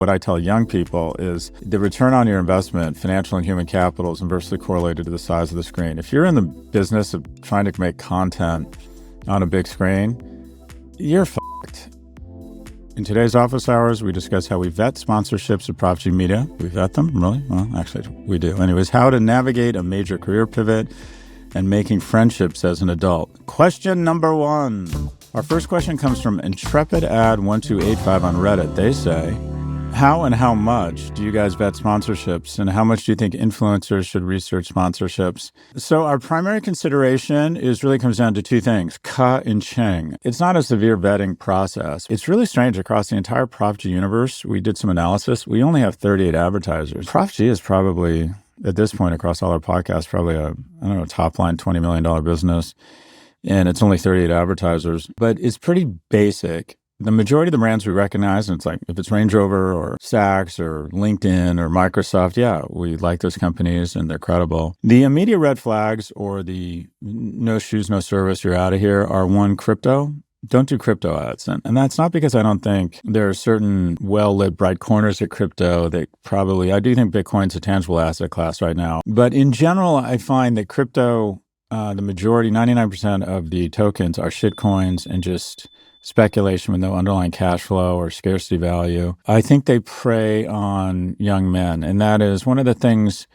What I tell young people is the return on your investment, financial and human capital, is inversely correlated to the size of the screen. If you're in the business of trying to make content on a big screen, you're fucked. In today's office hours, we discuss how we vet sponsorships of Prof G Media. We vet them? Really? Well, actually, we do. Anyways, how to navigate a major career pivot and making friendships as an adult. Question number 1. Our first question comes from Intrepid Ad 1285 on Reddit. They say, how and how much do you guys vet sponsorships, and how much do you think influencers should research sponsorships? So our primary consideration really comes down to 2 things, ka and cheng. It's not a severe vetting process. It's really strange. Across the entire Prof G universe, we did some analysis. We only have 38 advertisers. Prof G is probably, at this point across all our podcasts, probably a top line $20 million business. And it's only 38 advertisers. But it's pretty basic. The majority of the brands we recognize, and it's like if it's Range Rover or Saks or LinkedIn or Microsoft, yeah, we like those companies and they're credible. The immediate red flags or the no shoes, no service, you're out of here are 1, crypto. Don't do crypto ads. And that's not because I don't think there are certain well-lit bright corners at crypto that I do think Bitcoin's a tangible asset class right now. But in general, I find that crypto, the majority, 99% of the tokens are shit coins and just speculation with no underlying cash flow or scarcity value. I think they prey on young men. And that is one of the things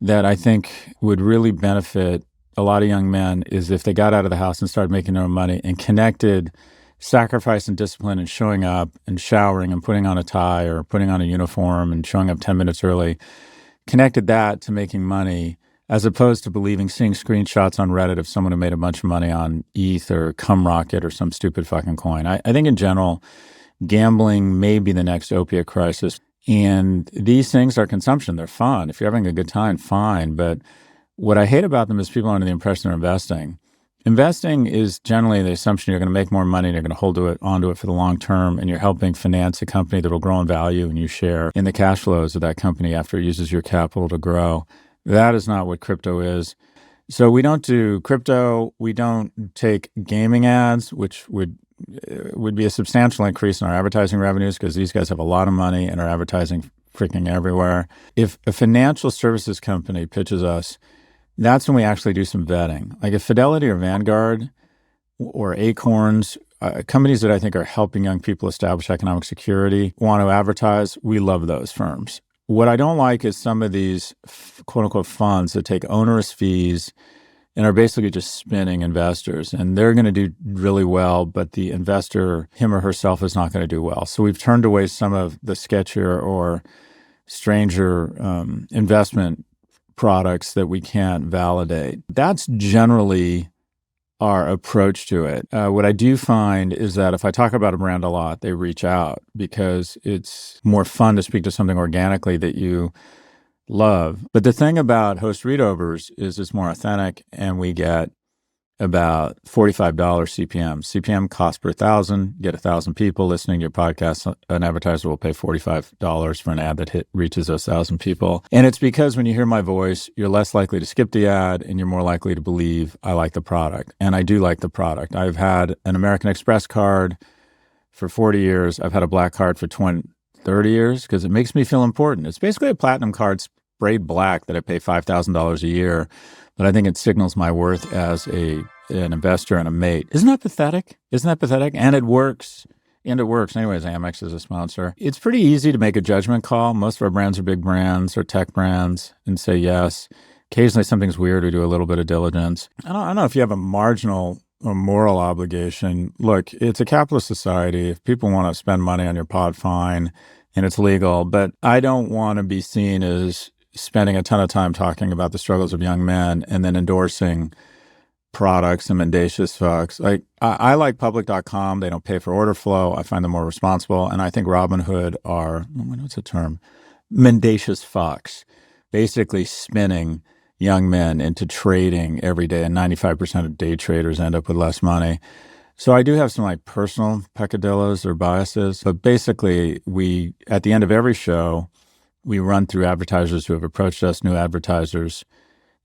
that I think would really benefit a lot of young men is if they got out of the house and started making their own money and connected sacrifice and discipline and showing up and showering and putting on a tie or putting on a uniform and showing up 10 minutes early, connected that to making money, as opposed to seeing screenshots on Reddit of someone who made a bunch of money on ETH or Rocket or some stupid fucking coin. I think in general, gambling may be the next opiate crisis. And these things are consumption. They're fun. If you're having a good time, fine. But what I hate about them is people are under the impression they're investing. Investing is generally the assumption you're going to make more money and you're going to hold onto it for the long term, and you're helping finance a company that will grow in value, and you share in the cash flows of that company after it uses your capital to grow. That is not what crypto is. So we don't do crypto. We don't take gaming ads, which would be a substantial increase in our advertising revenues because these guys have a lot of money and are advertising freaking everywhere. If a financial services company pitches us, that's when we actually do some vetting. Like if Fidelity or Vanguard or Acorns, companies that I think are helping young people establish economic security, want to advertise, we love those firms. What I don't like is some of these quote-unquote funds that take onerous fees and are basically just spinning investors. And they're going to do really well, but the investor, him or herself, is not going to do well. So we've turned away some of the sketchier or stranger investment products that we can't validate. That's generally our approach to it. What I do find is that if I talk about a brand a lot, they reach out because it's more fun to speak to something organically that you love. But the thing about host readovers is it's more authentic, and we get about $45 CPM. CPM cost per 1,000. Get 1,000 people listening to your podcast. An advertiser will pay $45 for an ad that reaches those 1,000 people. And it's because when you hear my voice, you're less likely to skip the ad and you're more likely to believe I like the product. And I do like the product. I've had an American Express card for 40 years. I've had a black card for 30 years because it makes me feel important. It's basically a platinum card sprayed black that I pay $5,000 a year. But I think it signals my worth as an investor and a mate. Isn't that pathetic? And it works. Anyways, Amex is a sponsor. It's pretty easy to make a judgment call. Most of our brands are big brands or tech brands and say yes. Occasionally something's weird. We do a little bit of diligence. I don't know if you have a marginal or moral obligation. Look, it's a capitalist society. If people want to spend money on your pod, fine, and it's legal. But I don't want to be seen as spending a ton of time talking about the struggles of young men and then endorsing products and mendacious fucks. Like I like public.com. They don't pay for order flow. I find them more responsible. And I think Robinhood are, what's the term? Mendacious fucks, basically spinning young men into trading every day. And 95% of day traders end up with less money. So I do have some like personal peccadillos or biases. But basically at the end of every show, we run through advertisers who have approached us, new advertisers,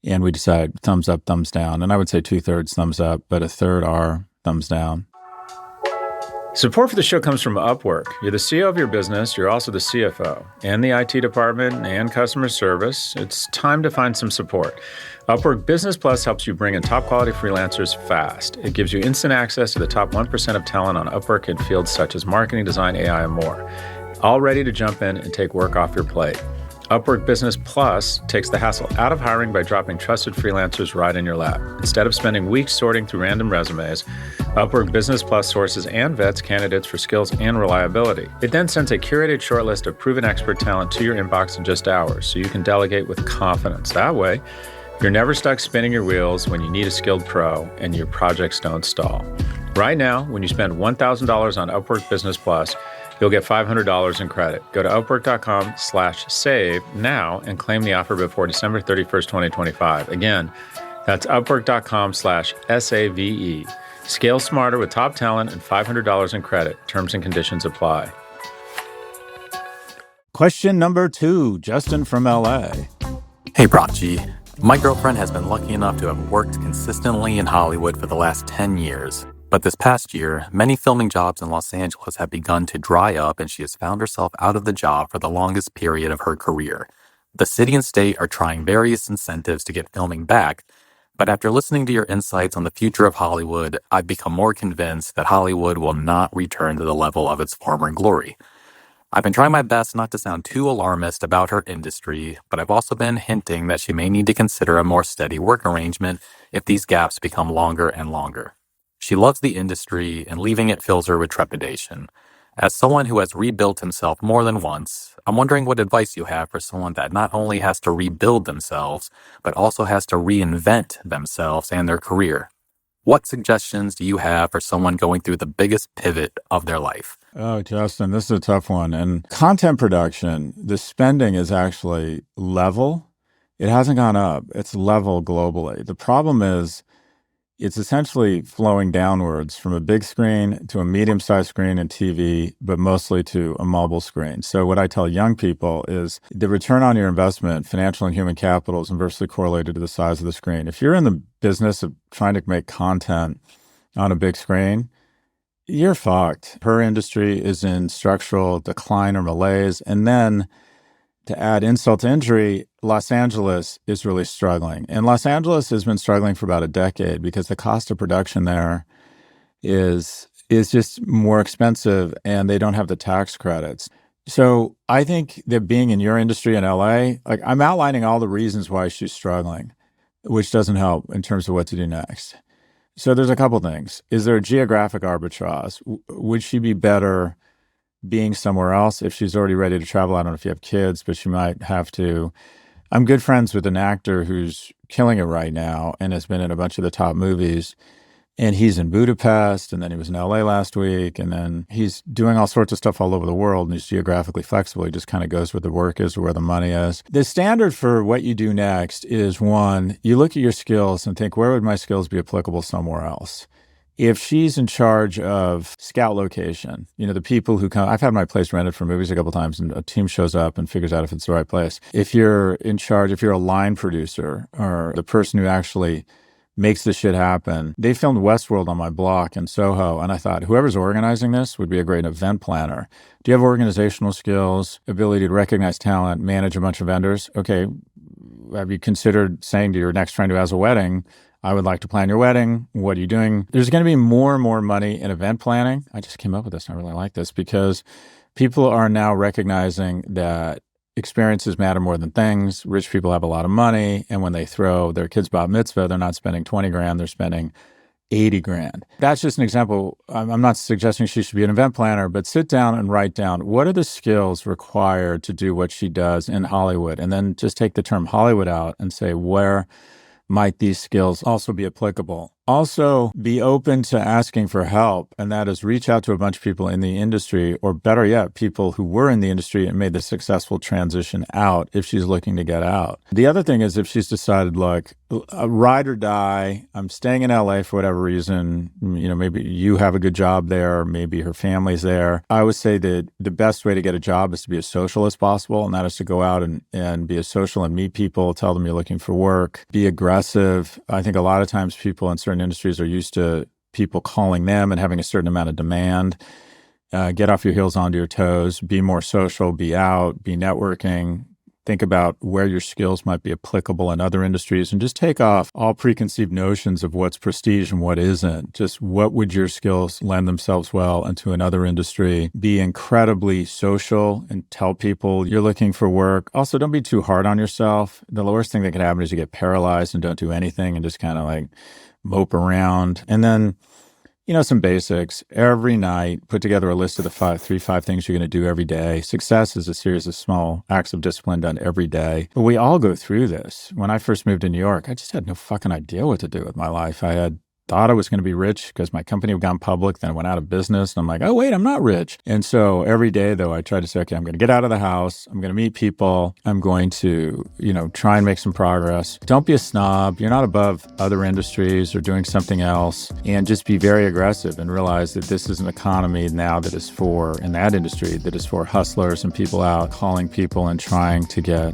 and we decide thumbs up, thumbs down. And I would say 2/3 thumbs up, but 1/3 are thumbs down. Support for the show comes from Upwork. You're the CEO of your business, you're also the CFO, and the IT department and customer service. It's time to find some support. Upwork Business Plus helps you bring in top quality freelancers fast. It gives you instant access to the top 1% of talent on Upwork in fields such as marketing, design, AI, and more. All ready to jump in and take work off your plate. Upwork Business Plus takes the hassle out of hiring by dropping trusted freelancers right in your lap. Instead of spending weeks sorting through random resumes, Upwork Business Plus sources and vets candidates for skills and reliability. It then sends a curated shortlist of proven expert talent to your inbox in just hours, so you can delegate with confidence. That way, you're never stuck spinning your wheels when you need a skilled pro and your projects don't stall. Right now, when you spend $1,000 on Upwork Business Plus, you'll get $500 in credit. Go to upwork.com/save now and claim the offer before December 31st, 2025. Again, that's upwork.com/SAVE. Scale smarter with top talent and $500 in credit. Terms and conditions apply. Question number 2, Justin from LA. Hey, Prof G. My girlfriend has been lucky enough to have worked consistently in Hollywood for the last 10 years. But this past year, many filming jobs in Los Angeles have begun to dry up, and she has found herself out of the job for the longest period of her career. The city and state are trying various incentives to get filming back, but after listening to your insights on the future of Hollywood, I've become more convinced that Hollywood will not return to the level of its former glory. I've been trying my best not to sound too alarmist about her industry, but I've also been hinting that she may need to consider a more steady work arrangement if these gaps become longer and longer. She loves the industry, and leaving it fills her with trepidation. As someone who has rebuilt himself more than once, I'm wondering what advice you have for someone that not only has to rebuild themselves, but also has to reinvent themselves and their career. What suggestions do you have for someone going through the biggest pivot of their life? Oh, Justin, this is a tough one. And content production, the spending is actually level. It hasn't gone up. It's level globally. The problem is it's essentially flowing downwards from a big screen to a medium-sized screen and TV, but mostly to a mobile screen. So what I tell young people is the return on your investment, financial and human capital, is inversely correlated to the size of the screen. If you're in the business of trying to make content on a big screen, you're fucked. Her industry is in structural decline or malaise. And then to add insult to injury, Los Angeles is really struggling. And Los Angeles has been struggling for about a decade because the cost of production there is just more expensive and they don't have the tax credits. So I think that being in your industry in LA, like I'm outlining all the reasons why she's struggling, which doesn't help in terms of what to do next. So there's a couple things. Is there a geographic arbitrage? Would she be better being somewhere else if she's already ready to travel? I don't know if you have kids, but she might have to. I'm good friends with an actor who's killing it right now and has been in a bunch of the top movies. And he's in Budapest, and then he was in LA last week, and then he's doing all sorts of stuff all over the world, and he's geographically flexible. He just kind of goes where the work is or where the money is. The standard for what you do next is, one, you look at your skills and think, where would my skills be applicable somewhere else? If she's in charge of scout location, the people who come, I've had my place rented for movies a couple times and a team shows up and figures out if it's the right place. If you're in charge, if you're a line producer or the person who actually makes this shit happen. They filmed Westworld on my block in Soho, and I thought, whoever's organizing this would be a great event planner. Do you have organizational skills, ability to recognize talent, manage a bunch of vendors? Okay, have you considered saying to your next friend who has a wedding, I would like to plan your wedding. What are you doing? There's going to be more and more money in event planning. I just came up with this, and I really like this, because people are now recognizing that experiences matter more than things. Rich people have a lot of money, and when they throw their kids' bat mitzvah, they're not spending 20 grand, they're spending 80 grand. That's just an example. I'm not suggesting she should be an event planner, but sit down and write down what are the skills required to do what she does in Hollywood, and then just take the term Hollywood out and say, where might these skills also be applicable? Also, be open to asking for help, and that is reach out to a bunch of people in the industry, or better yet, people who were in the industry and made the successful transition out if she's looking to get out. The other thing is, if she's decided, look, ride or die, I'm staying in LA for whatever reason, maybe you have a good job there, maybe her family's there. I would say that the best way to get a job is to be as social as possible, and that is to go out and be as social and meet people, tell them you're looking for work, be aggressive. I think a lot of times people in certain industries are used to people calling them and having a certain amount of demand. Get off your heels onto your toes, be more social, be out, be networking. Think about where your skills might be applicable in other industries and just take off all preconceived notions of what's prestige and what isn't. Just what would your skills lend themselves well into another industry? Be incredibly social and tell people you're looking for work. Also, don't be too hard on yourself. The worst thing that can happen is you get paralyzed and don't do anything and just kind of like mope around. And then some basics. Every night, put together a list of the five things you're going to do every day. Success is a series of small acts of discipline done every day. But we all go through this. When I first moved to New York, I just had no fucking idea what to do with my life. I had thought I was going to be rich because my company had gone public, then it went out of business. And I'm like, oh, wait, I'm not rich. And so every day, though, I try to say, okay, I'm going to get out of the house. I'm going to meet people. I'm going to, try and make some progress. Don't be a snob. You're not above other industries or doing something else. And just be very aggressive and realize that this is an economy now that is in that industry, that is for hustlers and people out calling people and trying to get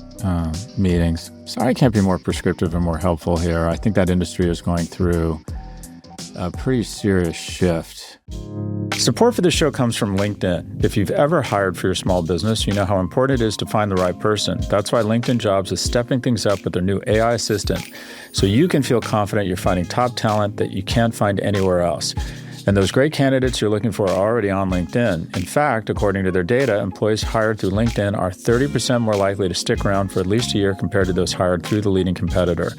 meetings. Sorry I can't be more prescriptive and more helpful here. I think that industry is going through a pretty serious shift. Support for the show comes from LinkedIn. If you've ever hired for your small business, you know how important it is to find the right person. That's why LinkedIn Jobs is stepping things up with their new AI assistant, so you can feel confident you're finding top talent that you can't find anywhere else. And those great candidates you're looking for are already on LinkedIn. In fact, according to their data, employees hired through LinkedIn are 30% more likely to stick around for at least a year compared to those hired through the leading competitor.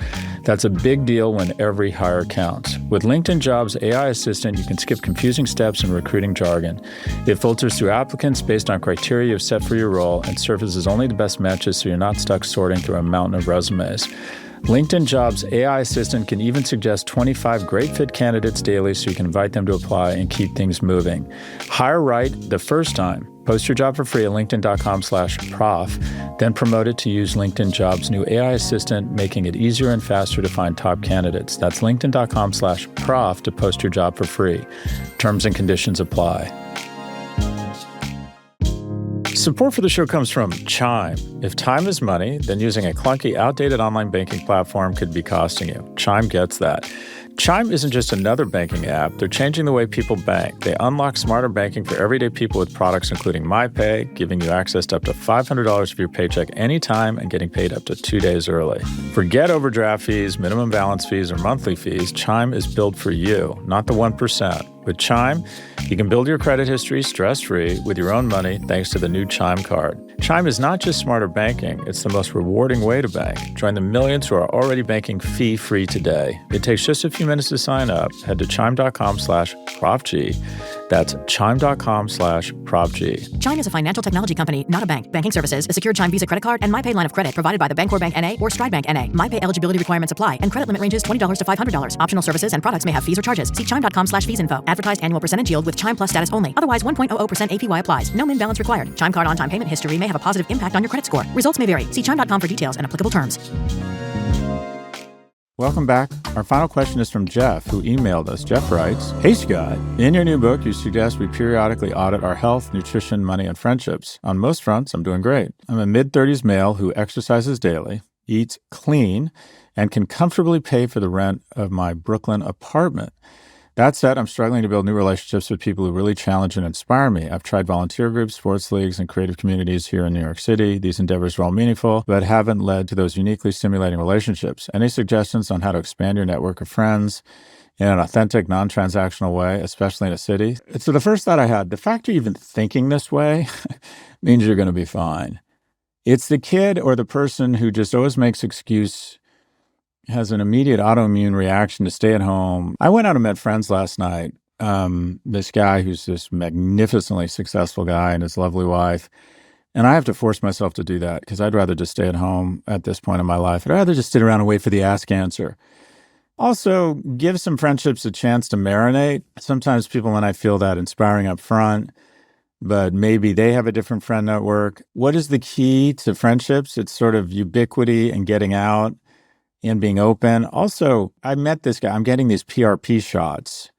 That's a big deal when every hire counts. With LinkedIn Jobs AI Assistant, you can skip confusing steps and recruiting jargon. It filters through applicants based on criteria you've set for your role and surfaces only the best matches so you're not stuck sorting through a mountain of resumes. LinkedIn Jobs AI Assistant can even suggest 25 great fit candidates daily so you can invite them to apply and keep things moving. Hire right the first time. Post your job for free at linkedin.com/prof, then promote it to use LinkedIn Jobs' new AI assistant, making it easier and faster to find top candidates. That's linkedin.com/prof to post your job for free. Terms and conditions apply. Support for the show comes from Chime. If time is money, then using a clunky, outdated online banking platform could be costing you. Chime gets that. Chime isn't just another banking app. They're changing the way people bank. They unlock smarter banking for everyday people with products including MyPay, giving you access to up to $500 of your paycheck anytime and getting paid up to 2 days early. Forget overdraft fees, minimum balance fees, or monthly fees. Chime is built for you, not the 1%. With Chime, you can build your credit history stress-free with your own money thanks to the new Chime card. Chime is not just smarter banking, it's the most rewarding way to bank. Join the millions who are already banking fee-free today. It takes just a few minutes to sign up. Head to chime.com/Prof G. That's chime.com/Prof G. Chime is a financial technology company, not a bank. Banking services, a secured Chime Visa credit card, and MyPay line of credit provided by the Bancorp Bank N.A. or Stride Bank N.A. MyPay eligibility requirements apply, and credit limit ranges $20 to $500. Optional services and products may have fees or charges. See chime.com/fees info. Advertised annual percentage yield with Chime Plus status only. Otherwise, 1.00% APY applies. No min balance required. Chime card on-time payment history may have a positive impact on your credit score. Results may vary. See chime.com for details and applicable terms. Welcome back. Our final question is from Jeff, who emailed us. Jeff writes, "Hey Scott, in your new book, you suggest we periodically audit our health, nutrition, money, and friendships. On most fronts, I'm doing great. I'm a mid-30s male who exercises daily, eats clean, and can comfortably pay for the rent of my Brooklyn apartment. That said, I'm struggling to build new relationships with people who really challenge and inspire me. I've tried volunteer groups, sports leagues, and creative communities here in New York City. These endeavors are all meaningful, but haven't led to those uniquely stimulating relationships. Any suggestions on how to expand your network of friends in an authentic, non-transactional way, especially in a city?" So the first thought I had, the fact you're even thinking this way means you're going to be fine. It's the kid or the person who just always makes has an immediate autoimmune reaction to stay at home. I went out and met friends last night. This guy who's this magnificently successful guy and his lovely wife. And I have to force myself to do that because I'd rather just stay at home at this point in my life. I'd rather just sit around and wait for the ass cancer. Also, give some friendships a chance to marinate. Sometimes people and I feel that inspiring up front, but maybe they have a different friend network. What is the key to friendships? It's sort of ubiquity and getting out and being open. Also, I met this guy. I'm getting these PRP shots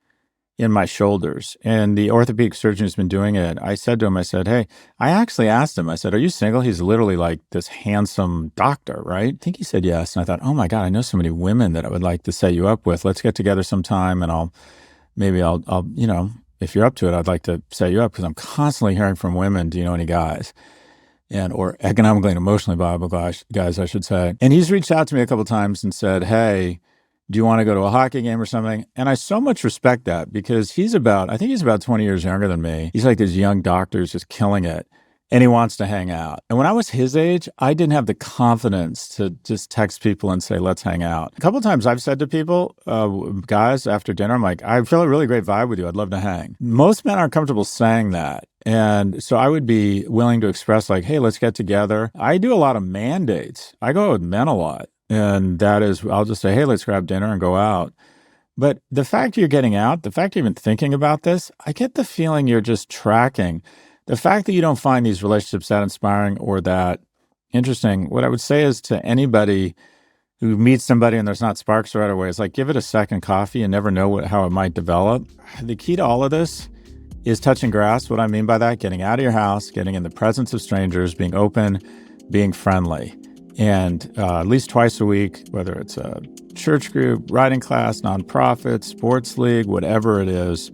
in my shoulders. And the orthopedic surgeon who's been doing it, I said to him, hey, I actually asked him, I said, "Are you single?" He's literally like this handsome doctor, right? I think he said yes. And I thought, oh my God, I know so many women that I would like to set you up with. Let's get together sometime and I'll maybe I'll, if you're up to it, I'd like to set you up because I'm constantly hearing from women, do you know any guys? Or economically and emotionally viable guys, I should say. And he's reached out to me a couple of times and said, hey, do you want to go to a hockey game or something? And I so much respect that because I think he's about 20 years younger than me. He's like this young doctor who's just killing it. And he wants to hang out. And when I was his age, I didn't have the confidence to just text people and say, let's hang out. A couple of times I've said to people, guys, after dinner, I'm like, I feel a really great vibe with you. I'd love to hang. Most men aren't comfortable saying that. And so I would be willing to express like, hey, let's get together. I do a lot of mandates. I go out with men a lot. And that is, I'll just say, hey, let's grab dinner and go out. But the fact you're getting out, the fact you're even thinking about this, I get the feeling you're just tracking. The fact that you don't find these relationships that inspiring or that interesting, what I would say is to anybody who meets somebody and there's not sparks right away, it's like give it a second coffee and never know how it might develop. The key to all of this is touching grass. What I mean by that, getting out of your house, getting in the presence of strangers, being open, being friendly. And at least twice a week, whether it's a church group, writing class, nonprofit, sports league, whatever it is,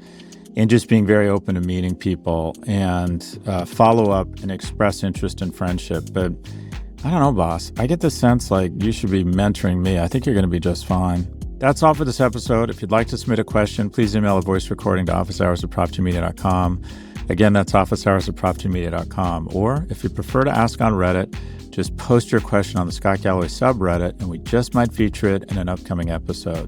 and just being very open to meeting people and follow up and express interest in friendship. But I don't know, boss. I get the sense like you should be mentoring me. I think you're going to be just fine. That's all for this episode. If you'd like to submit a question, please email a voice recording to officehours@profgmedia.com. Again, that's officehours@profgmedia.com. Or if you prefer to ask on Reddit, just post your question on the Scott Galloway subreddit, and we just might feature it in an upcoming episode.